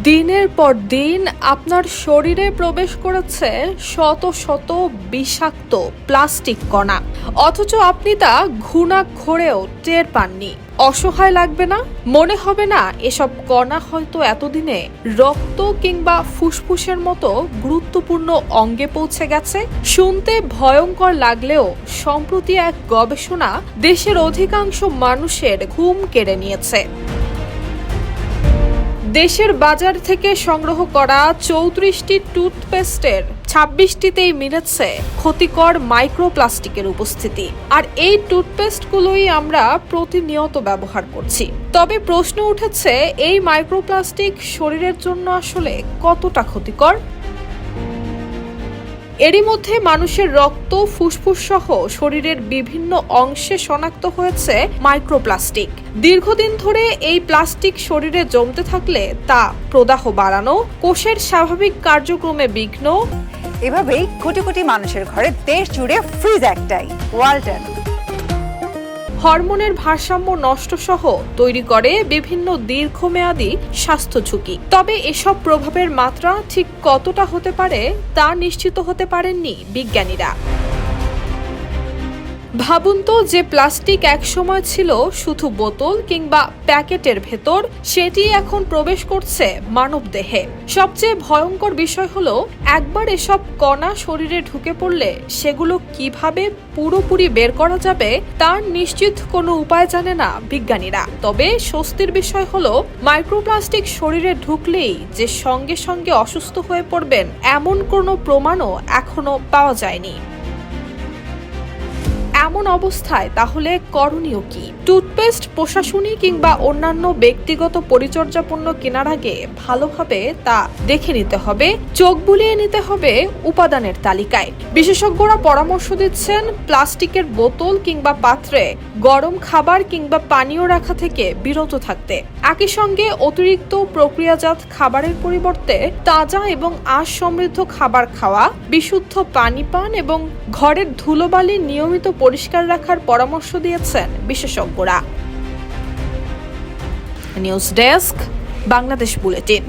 দিনের পর দিন আপনার শরীরে প্রবেশ করেছে শত শত বিষাক্ত প্লাস্টিক কণা, অথচ আপনি তা ঘুণাক্ষরেও টের পাননি। অসহায় লাগবে না? মনে হবে না এসব কণা হয়তো এতদিনে রক্ত কিংবা ফুসফুসের মতো গুরুত্বপূর্ণ অঙ্গে পৌঁছে গেছে? শুনতে ভয়ঙ্কর লাগলেও সম্প্রতি এক গবেষণা দেশের অধিকাংশ মানুষের ঘুম কেড়ে নিয়েছে। দেশের বাজার থেকে সংগ্রহ করা 34টি টুথপেস্টের 26টিতেই মিলেছে ক্ষতিকর মাইক্রোপ্লাস্টিকের উপস্থিতি। আর এই টুথপেস্টগুলোই আমরা প্রতিনিয়ত ব্যবহার করছি। তবে প্রশ্ন উঠেছে, এই মাইক্রোপ্লাস্টিক শরীরের জন্য আসলে কতটা ক্ষতিকর? এরই মধ্যে মানুষের রক্ত, ফুসফুস সহ শরীরের বিভিন্ন অংশে শনাক্ত হয়েছে মাইক্রোপ্লাস্টিক। দীর্ঘদিন ধরে এই প্লাস্টিক শরীরে জমতে থাকলে তা প্রদাহ বাড়ানো, কোষের স্বাভাবিক কার্যক্রমে বিঘ্ন। এভাবেই কোটি কোটি মানুষের ঘরে দেশ জুড়ে ফ্রিজ একটাই, ওয়ালটন। হরমোনের ভারসাম্য নষ্ট সহ তৈরি করে বিভিন্ন দীর্ঘমেয়াদী স্বাস্থ্য ঝুঁকি। তবে এসব প্রভাবের মাত্রা ঠিক কতটা হতে পারে তা নিশ্চিত হতে পারেননি বিজ্ঞানীরা। ভাবুন তো, যে প্লাস্টিক একসময় ছিল শুধু বোতল কিংবা প্যাকেটের ভেতর, সেটি এখন প্রবেশ করছে মানবদেহে। সবচেয়ে ভয়ঙ্কর বিষয় হলো, একবার এসব কণা শরীরে ঢুকে পড়লে সেগুলো কিভাবে পুরোপুরি বের করা যাবে তার নিশ্চিত কোনো উপায় জানে না বিজ্ঞানীরা। তবে স্বস্তির বিষয় হলো, মাইক্রোপ্লাস্টিক শরীরে ঢুকলেই যে সঙ্গে সঙ্গে অসুস্থ হয়ে পড়বেন এমন কোনো প্রমাণও এখনো পাওয়া যায়নি। এমন অবস্থায় তাহলে করণীয় কি? টুথপেস্ট প্রশাসনী কিংবা অন্যান্য ব্যক্তিগত পরিচর্যা পণ্য কেনার আগে ভালোভাবে তা দেখে নিতে হবে, চোখ বুলিয়ে নিতে হবে উপাদানের তালিকায়। বিশেষজ্ঞরা পরামর্শ দিচ্ছেন প্লাস্টিকের বোতল কিংবা পাত্রে গরম খাবার কিংবা পানীয় রাখা থেকে বিরত থাকতে। একই সঙ্গে অতিরিক্ত প্রক্রিয়াজাত খাবারের পরিবর্তে তাজা এবং আঁশ সমৃদ্ধ খাবার খাওয়া, বিশুদ্ধ পানি পান এবং ঘরের ধুলোবালি নিয়মিত পরিষ্কার রাখার পরামর্শ দিয়েছেন বিশেষজ্ঞরা। News desk, Bangladesh bulletin.